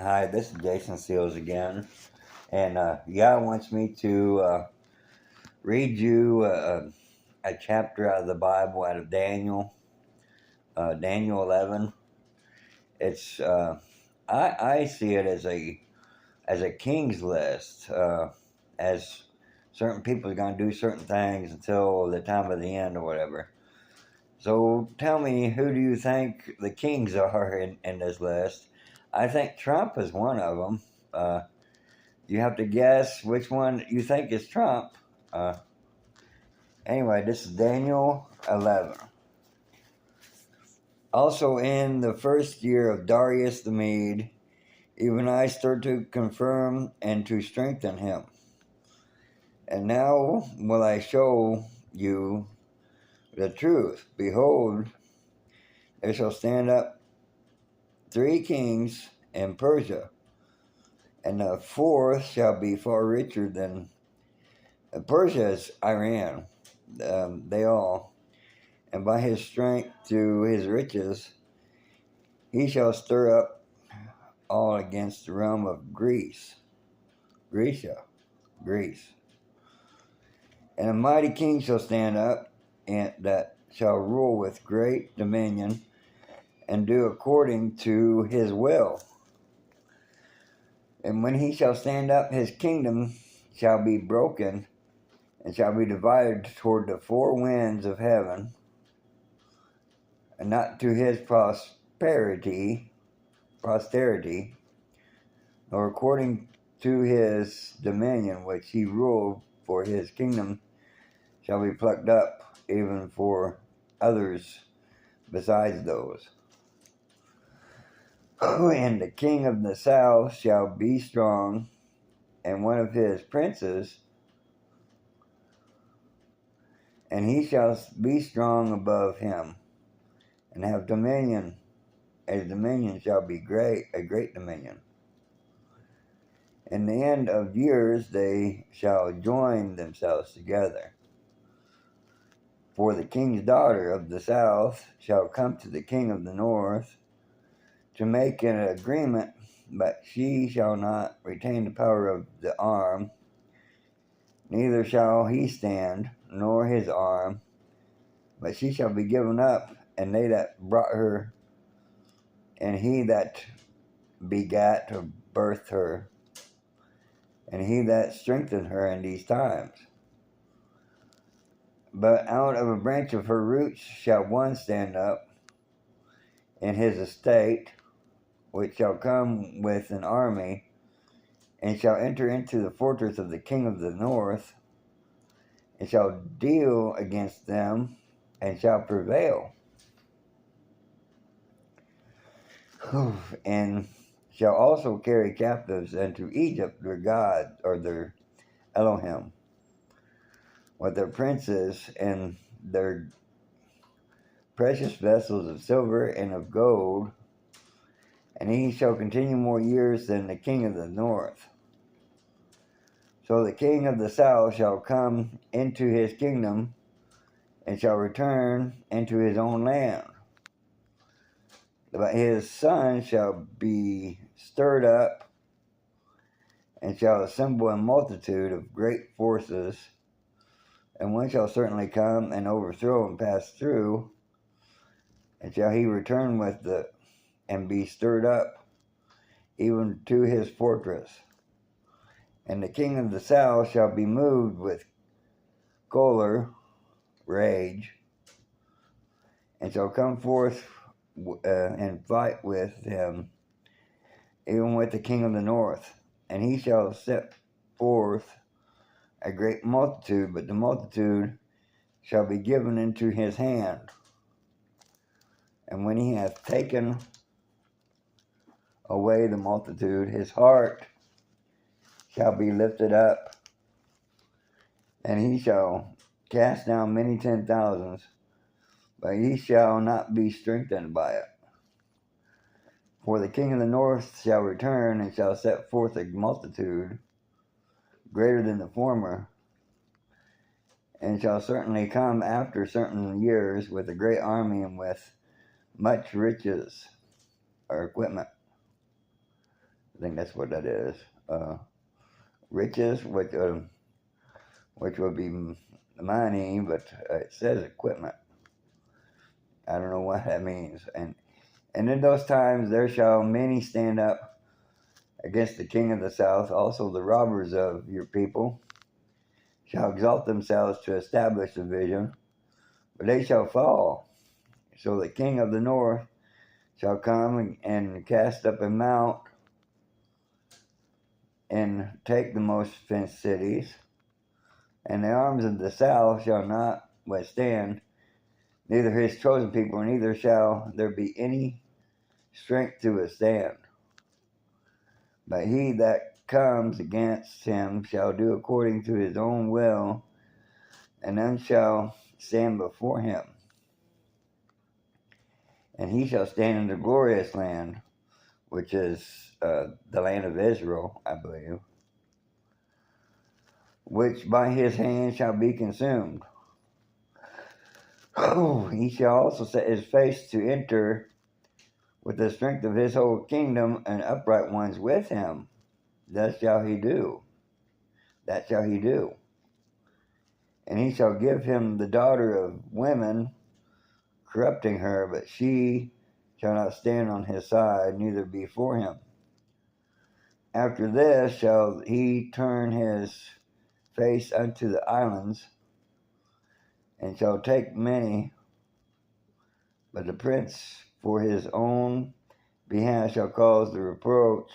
Hi, this is Jason Seals again, and God wants me to read you a chapter out of the Bible, out of Daniel, Daniel 11. It's I see it as a king's list, as certain people are going to do certain things until the time of the end or whatever. So tell me, who do you think the kings are in this list? I think Trump is one of them. You have to guess which one you think is Trump. Uh, anyway, this is Daniel 11. Also, in the first year of Darius the Mede, even I stirred to confirm and to strengthen him. And now will I show you the truth. Behold, there shall stand up 3 kings in Persia, and the fourth shall be far richer than Persia is Iran. They all. And by his strength through his riches, he shall stir up all against the realm of Greece. Greece. And a mighty king shall stand up, and that shall rule with great dominion, and do according to his will. And when he shall stand up, his kingdom shall be broken, and shall be divided toward the 4 winds of heaven, and not to his posterity, nor according to his dominion which he ruled, for his kingdom shall be plucked up, even for others besides those. And the king of the south shall be strong, and one of his princes, and he shall be strong above him, and have dominion. His dominion shall be a great dominion. In the end of years they shall join themselves together. For the king's daughter of the south shall come to the king of the north to make an agreement, but she shall not retain the power of the arm, neither shall he stand, nor his arm, but she shall be given up, and they that brought her, and he that begat or birthed her, and he that strengthened her in these times. But out of a branch of her roots shall one stand up in his estate, which shall come with an army, and shall enter into the fortress of the king of the north, and shall deal against them, and shall prevail. And shall also carry captives into Egypt their God, or their Elohim, with their princes and their precious vessels of silver and of gold, and he shall continue more years than the king of the north. So the king of the south shall come into his kingdom, and shall return into his own land. But his son shall be stirred up, and shall assemble a multitude of great forces, and one shall certainly come and overthrow and pass through, and shall he return and be stirred up, even to his fortress. And the king of the south shall be moved with choler, rage, and shall come forth and fight with him, even with the king of the north. And he shall set forth a great multitude, but the multitude shall be given into his hand. And when he hath taken away the multitude, his heart shall be lifted up, and he shall cast down many 10,000s, but he shall not be strengthened by it. For the king of the north shall return, and shall set forth a multitude greater than the former, and shall certainly come after certain years with a great army and with much riches or equipment. I think that's what that is. Riches, which would be money, but it says equipment. I don't know what that means. And in those times there shall many stand up against the king of the south. Also the robbers of your people shall exalt themselves to establish the vision, but they shall fall. So the king of the north shall come and cast up a mount and take the most fenced cities, and the arms of the south shall not withstand, neither his chosen people, neither shall there be any strength to withstand. But he that comes against him shall do according to his own will, and none shall stand before him. And he shall stand in the glorious land, which is the land of Israel, I believe, which by his hand shall be consumed. He shall also set his face to enter with the strength of his whole kingdom, and upright ones with him. Thus shall he do. That shall he do. And he shall give him the daughter of women, corrupting her, but she shall not stand on his side, neither be for him. After this shall he turn his face unto the islands, and shall take many, but the prince for his own behalf shall cause the reproach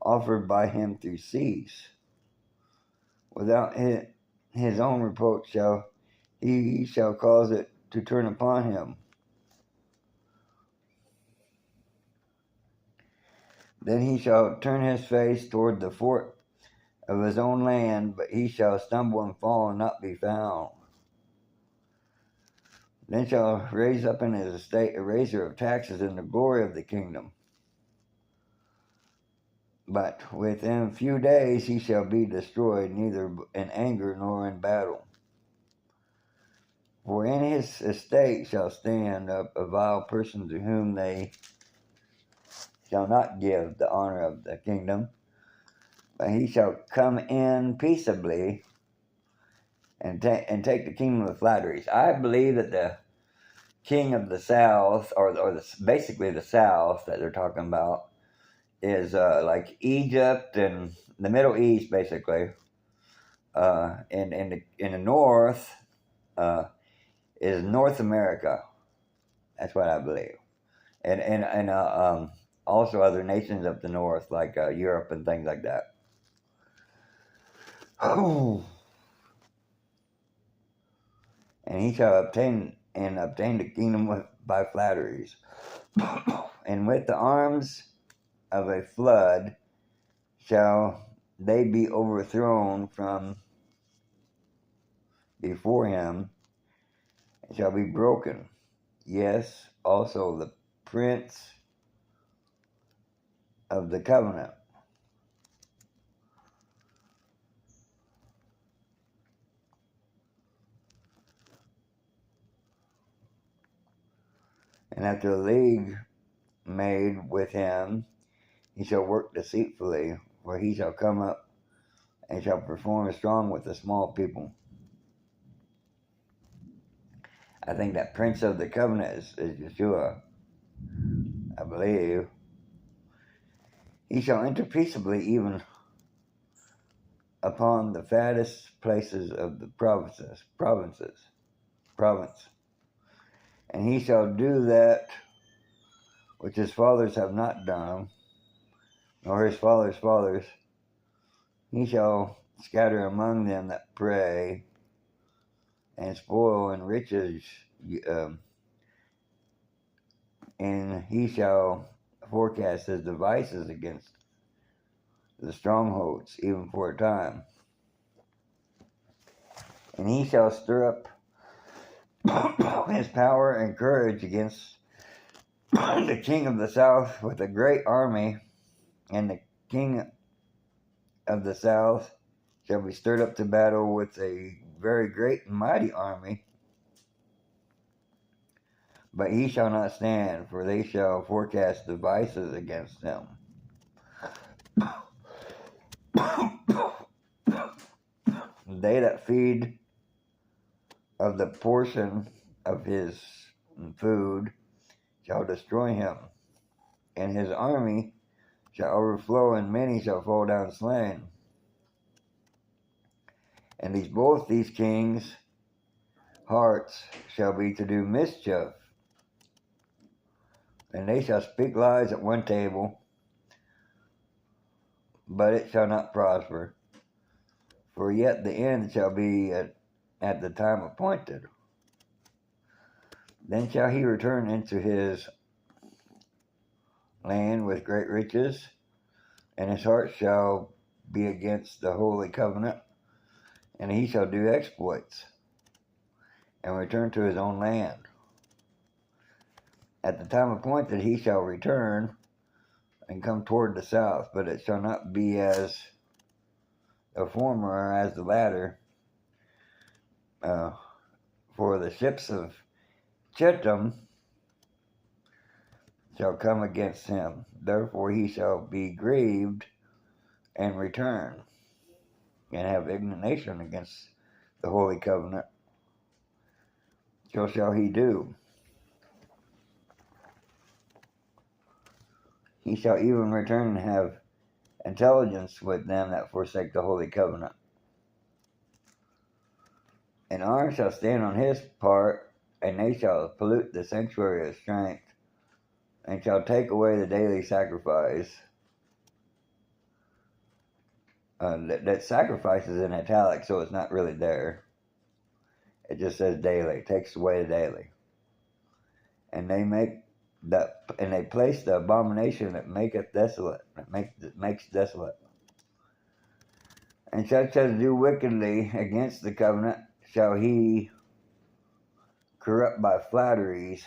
offered by him to cease. Without his own reproach shall he shall cause it to turn upon him. Then he shall turn his face toward the fort of his own land, but he shall stumble and fall and not be found. Then shall raise up in his estate a raiser of taxes in the glory of the kingdom. But within few days he shall be destroyed, neither in anger nor in battle. For in his estate shall stand up a vile person to whom they shall not give the honor of the kingdom, but he shall come in peaceably and take the kingdom with flatteries. I believe that the king of the south, or basically the south that they're talking about, is like Egypt and the Middle East, basically. In the north is North America. That's what I believe, and also other nations up the north, like Europe and things like that. And he shall obtain the kingdom by flatteries, and with the arms of a flood shall they be overthrown from before him, and shall be broken. Yes, also the prince of the covenant. And after the league made with him, he shall work deceitfully, for he shall come up and shall perform strong with the small people. I think that prince of the covenant is Yeshua, I believe. He shall enter peaceably even upon the fattest places of the province. And he shall do that which his fathers have not done, nor his fathers' fathers. He shall scatter among them that prey, and spoil and riches, and he shall forecast his devices against the strongholds, even for a time. And he shall stir up his power and courage against the king of the south with a great army, and the king of the south shall be stirred up to battle with a very great and mighty army, but he shall not stand, for they shall forecast devices against him. They that feed of the portion of his food shall destroy him, and his army shall overflow, and many shall fall down slain. And both these kings' hearts shall be to do mischief, and they shall speak lies at one table, but it shall not prosper. For yet the end shall be at the time appointed. Then shall he return into his land with great riches, and his heart shall be against the holy covenant, and he shall do exploits, and return to his own land. At the time appointed he shall return, and come toward the south, but it shall not be as the former or as the latter. For the ships of Chittim shall come against him. Therefore he shall be grieved and return, and have indignation against the holy covenant. So shall he do. He shall even return and have intelligence with them that forsake the holy covenant. And arms shall stand on his part, and they shall pollute the sanctuary of strength, and shall take away the daily sacrifice. That sacrifice is in italics, so it's not really there. It just says daily. It takes away the daily. And they place the abomination that maketh desolate, that makes desolate. And such as do wickedly against the covenant shall he corrupt by flatteries.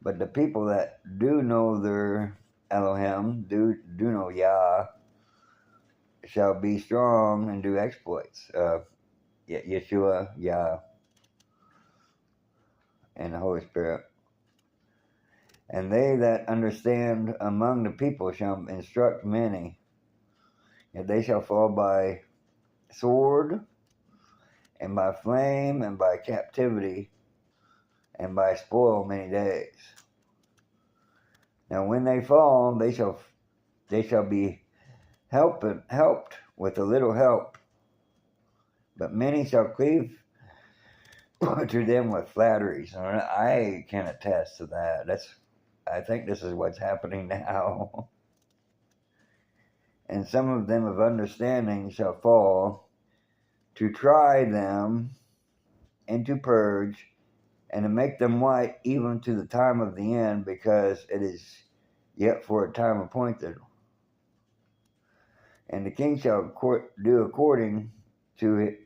But the people that do know their Elohim, do know Yah, shall be strong and do exploits. Yeshua, Yah, and the Holy Spirit. And they that understand among the people shall instruct many, and they shall fall by sword, and by flame, and by captivity, and by spoil many days. Now when they fall, they shall be helped with a little help, but many shall cleave to them with flatteries. And I can attest to that. I think this is what's happening now. And some of them of understanding shall fall, to try them, and to purge, and to make them white even to the time of the end, because it is yet for a time appointed. And the king shall do according to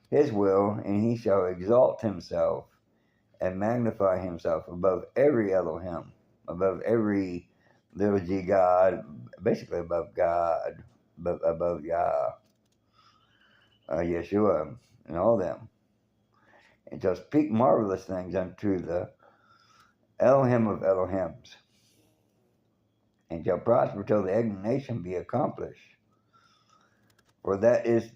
his will, and he shall exalt himself and magnify himself above every Elohim, above every little g God, basically above God, above Yah, Yeshua, and all them. And shall speak marvelous things unto the Elohim of Elohims, and shall prosper till the indignation be accomplished. For that is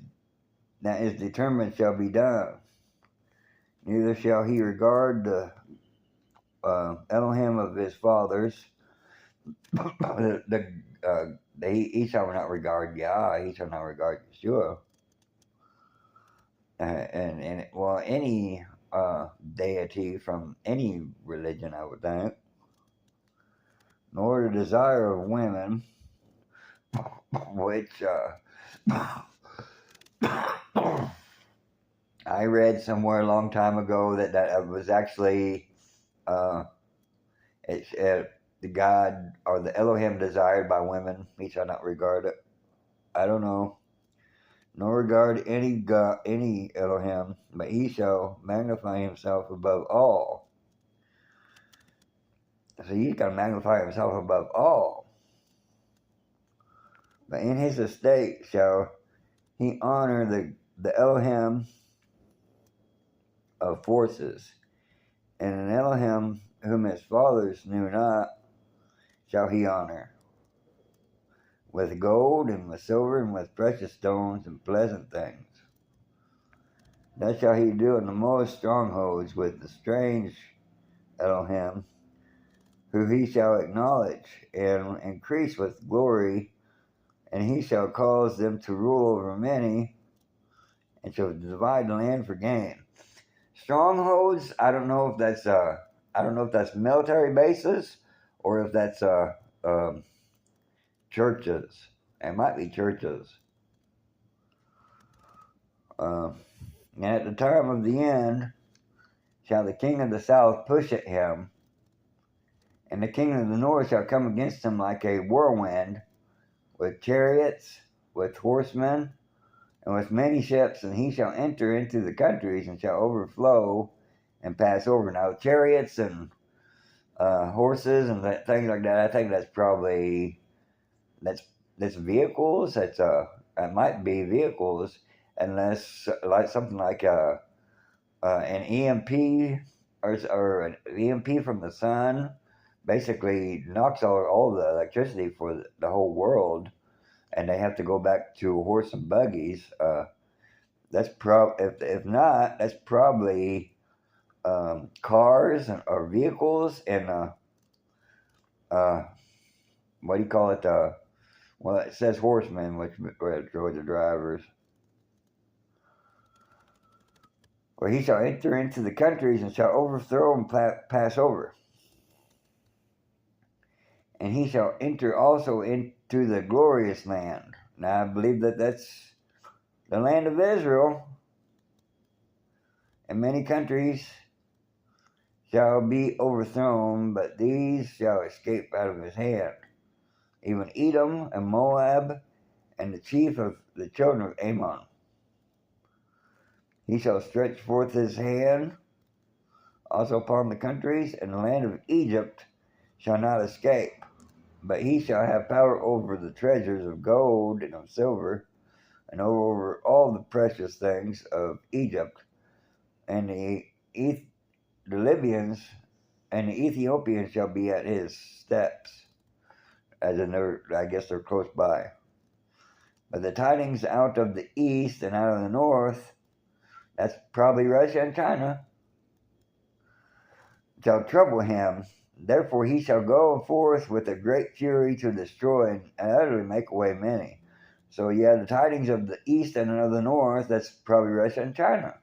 determined shall be done. Neither shall he regard the Elohim of his fathers. He shall not regard Yah. He shall not regard Yeshua. And any deity from any religion, I would think. Nor the desire of women, which I read somewhere a long time ago that was actually the God or the Elohim desired by women. He shall not regard it. I don't know. Nor regard any God, any Elohim, but he shall magnify himself above all. So he's got to magnify himself above all. But in his estate shall he honor the Elohim of forces, and an Elohim whom his fathers knew not shall he honor. with gold and with silver and with precious stones and pleasant things. Thus shall he do in the most strongholds with the strange Elohim, who he shall acknowledge and increase with glory, and he shall cause them to rule over many, and shall divide the land for gain. Strongholds, I don't know if that's military bases or if that's churches. It might be churches. And at the time of the end shall the king of the south push at him, and the king of the north shall come against him like a whirlwind, with chariots, with horsemen, and with many ships, and he shall enter into the countries and shall overflow and pass over. Now, chariots and horses and things like that, I think that's probably that's vehicles. It might be vehicles, unless like something like an EMP or an EMP from the sun basically knocks all the electricity for the whole world, and they have to go back to horse and buggies. That's if not, that's probably cars or vehicles and what do you call it? Well, it says horsemen, which are the drivers. For he shall enter into the countries and shall overthrow and pass over. And he shall enter also into the glorious land. Now, I believe that that's the land of Israel. And many countries shall be overthrown, but these shall escape out of his hand. Even Edom and Moab and the chief of the children of Ammon. He shall stretch forth his hand also upon the countries, and the land of Egypt shall not escape. But he shall have power over the treasures of gold and of silver, and over all the precious things of Egypt. And the Libyans and the Ethiopians shall be at his steps, as in I guess they're close by. But the tidings out of the east and out of the north, that's probably Russia and China, shall trouble him. Therefore he shall go forth with a great fury to destroy and utterly make away many. So yeah, the tidings of the east and of the north, that's probably Russia and China,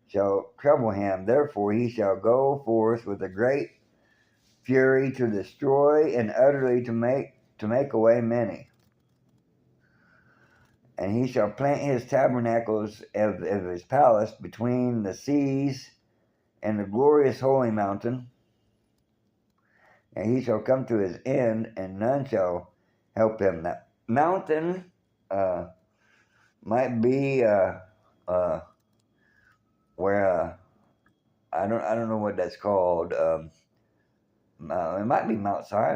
shall trouble him. Therefore he shall go forth with a great fury to destroy and utterly to make away many. And he shall plant his tabernacles of his palace between the seas and the glorious holy mountain. And he shall come to his end, and none shall help him. That mountain might be where I don't know what that's called. It might be Mount Sinai.